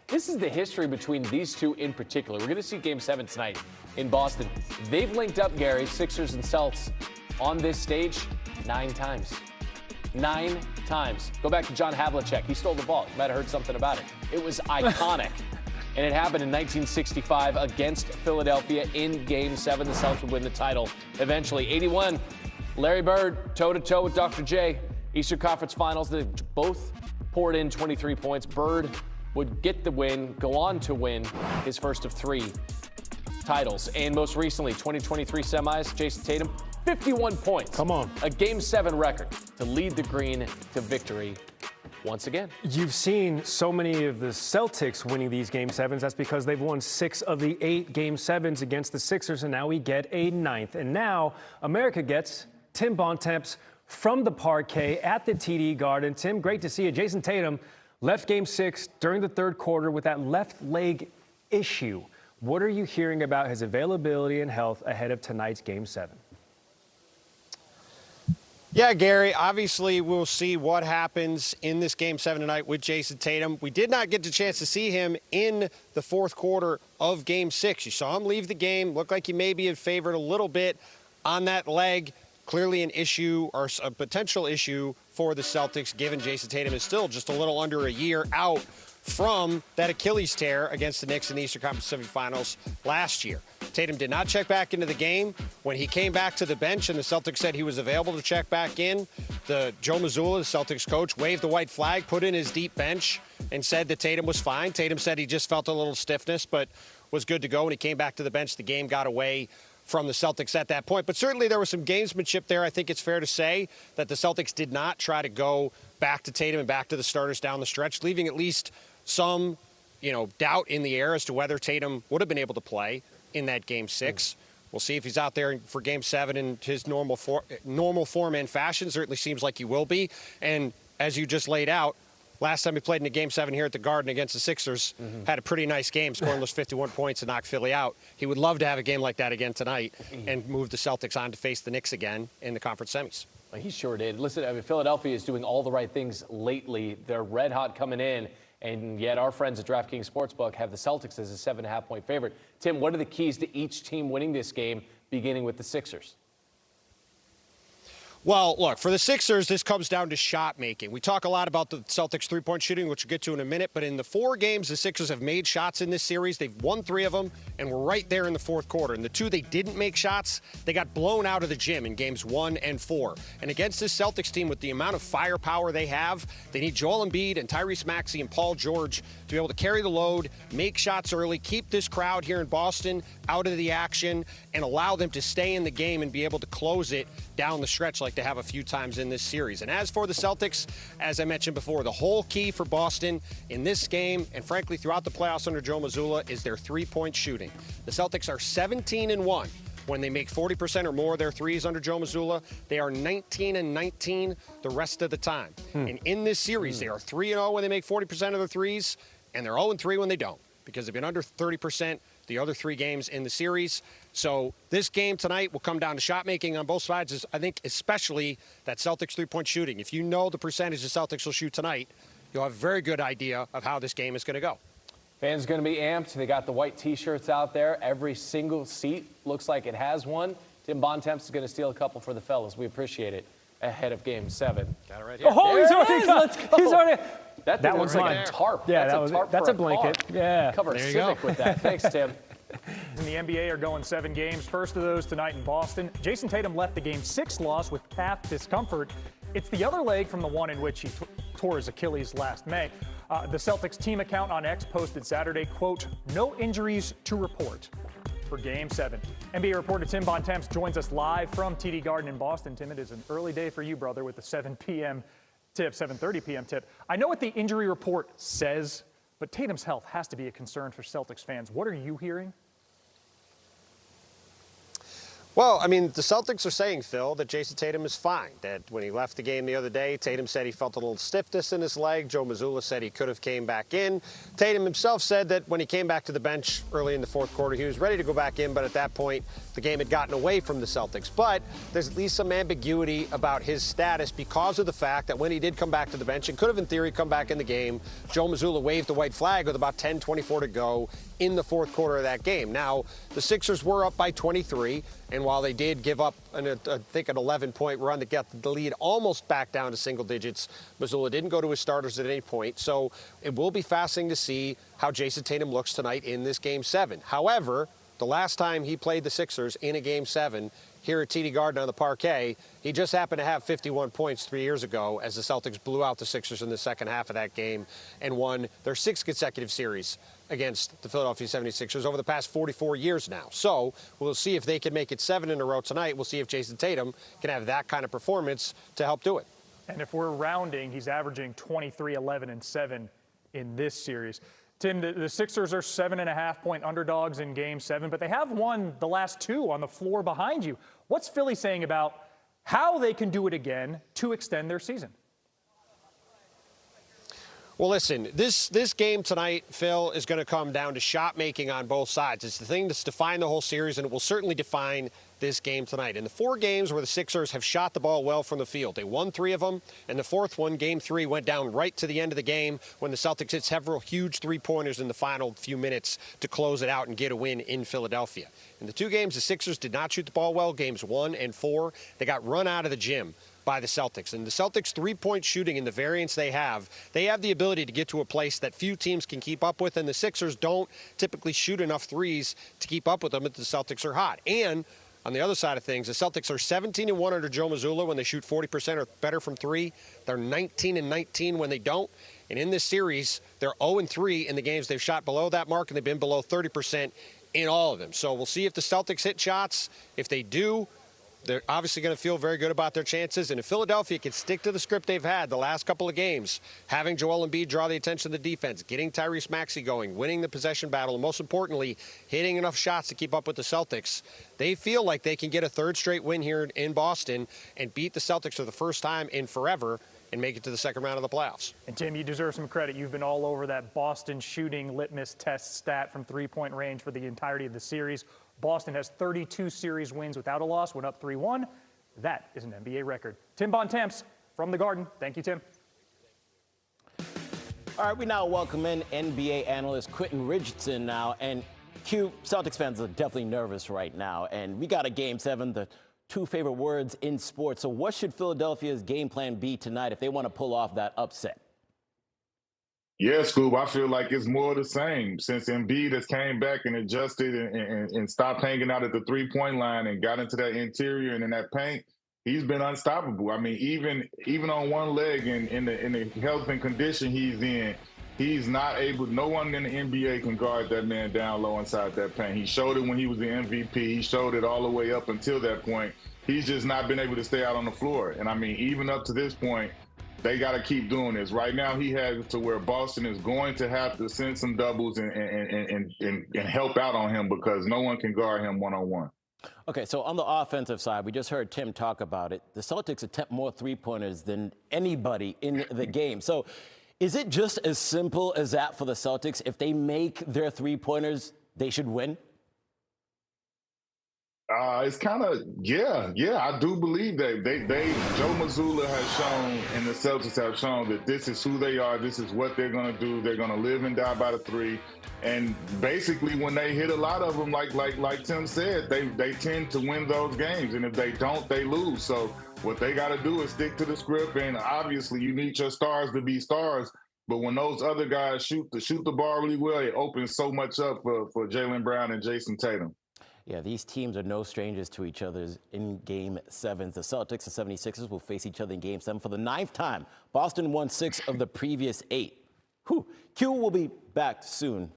This is the history between these two in particular. We're going to see Game 7 tonight in Boston. They've linked up, Gary, Sixers and Celtics, on this stage 9 times. 9 times. Go back to John Havlicek. He stole the ball. You might have heard something about it. It was iconic. And it happened in 1965 against Philadelphia in Game 7. The Celtics would win the title eventually. 81, Larry Bird, toe-to-toe with Dr. J. Eastern Conference Finals. They both poured in 23 points. Bird would get the win, go on to win his first of 3 titles. And most recently, 2023 semis, Jayson Tatum, 51 points. Come on. A Game 7 record to lead the Green to victory once again. You've seen so many of the Celtics winning these Game 7s. That's because they've won 6 of the 8 Game 7s against the Sixers, and now we get a 9th. And now America gets Tim Bontemps from the parquet at the TD Garden. Tim, great to see you. Jayson Tatum left Game 6 during the third quarter with that left leg issue. What are you hearing about his availability and health ahead of tonight's Game 7? Yeah, Gary, obviously we'll see what happens in this Game 7 tonight with Jayson Tatum. We did not get the chance to see him in the fourth quarter of Game 6. You saw him leave the game. Looked like he maybe had favored a little bit on that leg. Clearly an issue or a potential issue for the Celtics, given Jayson Tatum is still just a little under a year out from that Achilles tear against the Knicks in the Eastern Conference semifinals last year. Tatum did not check back into the game. When he came back to the bench and the Celtics said he was available to check back in, Joe Mazzulla, the Celtics coach, waved the white flag, put in his deep bench, and said that Tatum was fine. Tatum said he just felt a little stiffness, but was good to go. When he came back to the bench, the game got away from the Celtics at that point. But certainly there was some gamesmanship there. I think it's fair to say that the Celtics did not try to go back to Tatum and back to the starters down the stretch, leaving at least some, doubt in the air as to whether Tatum would have been able to play in that Game 6. We'll see if he's out there for Game 7 in his normal form and fashion. Certainly seems like he will be. And as you just laid out, last time he played in a Game 7 here at the Garden against the Sixers, had a pretty nice game, scoring those 51 points and knocked Philly out. He would love to have a game like that again tonight and move the Celtics on to face the Knicks again in the conference semis. He sure did. Listen, Philadelphia is doing all the right things lately. They're red hot coming in, and yet our friends at DraftKings Sportsbook have the Celtics as a 7.5-point favorite. Tim, what are the keys to each team winning this game, beginning with the Sixers? Well, look, for the Sixers, this comes down to shot making. We talk a lot about the Celtics three-point shooting, which we'll get to in a minute, but in the 4 games the Sixers have made shots in this series, they've won 3 of them, and we're right there in the fourth quarter. And the 2 they didn't make shots, they got blown out of the gym in games 1 and 4. And against this Celtics team, with the amount of firepower they have, they need Joel Embiid and Tyrese Maxey and Paul George to be able to carry the load, make shots early, keep this crowd here in Boston out of the action, and allow them to stay in the game and be able to close it down the stretch like they have a few times in this series. And as for the Celtics, as I mentioned before, the whole key for Boston in this game, and frankly throughout the playoffs under Joe Mazzulla, is their three-point shooting. The Celtics are 17-1 when they make 40% or more of their threes under Joe Mazzulla. They are 19-19 the rest of the time. And in this series, they are 3-0 when they make 40% of their threes, and they're 0-3 when they don't, because they've been under 30% the other 3 games in the series. So this game tonight will come down to shot making on both sides. I think especially that Celtics three-point shooting. If you know the percentage the Celtics will shoot tonight, you'll have a very good idea of how this game is going to go. Fans are going to be amped. They got the white T-shirts out there. Every single seat looks like it has one. Tim Bontemps is going to steal a couple for the fellas. We appreciate it ahead of Game 7. Got it right here. Oh, he's already got, he's already. That was like mine. a tarp. Yeah, That's a blanket. Car. Yeah. Cover a Civic with that. Thanks, Tim. And the NBA are going 7 games. First of those tonight in Boston. Jayson Tatum left the Game 6 loss with calf discomfort. It's the other leg from the one in which he tore his Achilles last May. The Celtics team account on X posted Saturday, quote, "No injuries to report" for Game 7. NBA reporter Tim Bontemps joins us live from TD Garden in Boston. Tim, it is an early day for you, brother, with the 7:30 p.m. tip. I know what the injury report says, but Tatum's health has to be a concern for Celtics fans. What are you hearing? Well, I mean, the Celtics are saying, Phil, that Jayson Tatum is fine. That when he left the game the other day, Tatum said he felt a little stiffness in his leg. Joe Mazzulla said he could have came back in. Tatum himself said that when he came back to the bench early in the fourth quarter, he was ready to go back in, but at that point, the game had gotten away from the Celtics. But there's at least some ambiguity about his status because of the fact that when he did come back to the bench and could have, in theory, come back in the game, Joe Mazzulla waved the white flag with about 10:24 to go in the fourth quarter of that game. Now, the Sixers were up by 23, and while they did give up, I think, an 11-point run to get the lead almost back down to single digits, Mazzulla didn't go to his starters at any point. So it will be fascinating to see how Jayson Tatum looks tonight in this Game 7. However, the last time he played the Sixers in a Game 7 here at TD Garden on the parquet, he just happened to have 51 points 3 years ago as the Celtics blew out the Sixers in the second half of that game and won their 6th consecutive series against the Philadelphia 76ers over the past 44 years now. So we'll see if they can make it 7 in a row tonight. We'll see if Jayson Tatum can have that kind of performance to help do it. And if we're rounding, he's averaging 23, 11, and 7 in this series. Tim, the Sixers are 7.5-point underdogs in Game 7, but they have won the last 2 on the floor behind you. What's Philly saying about how they can do it again to extend their season? Well, listen, this game tonight, Phil, is going to come down to shot making on both sides. It's the thing that's defined the whole series, and it will certainly define this game tonight. In the 4 games where the Sixers have shot the ball well from the field, they won 3 of them, and the 4th one, Game 3, went down right to the end of the game when the Celtics hit several huge three-pointers in the final few minutes to close it out and get a win in Philadelphia. In the 2 games, the Sixers did not shoot the ball well, Games 1 and 4. They got run out of the gym by the Celtics. And the Celtics' three-point shooting and the variance they have the ability to get to a place that few teams can keep up with, and the Sixers don't typically shoot enough threes to keep up with them if the Celtics are hot. And on the other side of things, the Celtics are 17-1 under Joe Mazzulla when they shoot 40% or better from 3. They're 19-19 when they don't. And in this series, they're 0-3 in the games they've shot below that mark, and they've been below 30% in all of them. So we'll see if the Celtics hit shots. If they do, they're obviously going to feel very good about their chances. And if Philadelphia can stick to the script they've had the last couple of games, having Joel Embiid draw the attention of the defense, getting Tyrese Maxey going, winning the possession battle, and most importantly, hitting enough shots to keep up with the Celtics, they feel like they can get a 3rd straight win here in Boston and beat the Celtics for the first time in forever and make it to the second round of the playoffs. And, Tim, you deserve some credit. You've been all over that Boston shooting litmus test stat from three-point range for the entirety of the series. Boston has 32 series wins without a loss, went up 3-1. That is an NBA record. Tim Bontemps from the Garden. Thank you, Tim. All right, we now welcome in NBA analyst Quentin Richardson now. And Q, Celtics fans are definitely nervous right now. And we got a Game 7, the 2 favorite words in sports. So what should Philadelphia's game plan be tonight if they want to pull off that upset? Yeah, Scoob, I feel like it's more of the same since Embiid has came back and adjusted and stopped hanging out at the three-point line and got into that interior and in that paint. He's been unstoppable. I mean, even on one leg and in the health and condition he's in, he's not able. No one in the NBA can guard that man down low inside that paint. He showed it when he was the MVP. He showed it all the way up until that point. He's just not been able to stay out on the floor. And I mean, even up to this point, they got to keep doing this. Right now, he has to where Boston is going to have to send some doubles and help out on him because no one can guard him one-on-one. Okay, so on the offensive side, we just heard Tim talk about it. The Celtics attempt more three-pointers than anybody in the game. So is it just as simple as that for the Celtics? If they make their three-pointers, they should win? It's kind of, yeah, I do believe that Joe Mazzulla has shown and the Celtics have shown that this is who they are. This is what they're going to do. They're going to live and die by the 3. And basically when they hit a lot of them, like Tim said, they tend to win those games. And if they don't, they lose. So what they got to do is stick to the script. And obviously you need your stars to be stars. But when those other guys shoot the ball really well, it opens so much up for Jaylen Brown and Jayson Tatum. Yeah, these teams are no strangers to each other in Game 7. The Celtics and 76ers will face each other in Game 7 for the 9th time. Boston won 6 of the previous 8. Q will be back soon.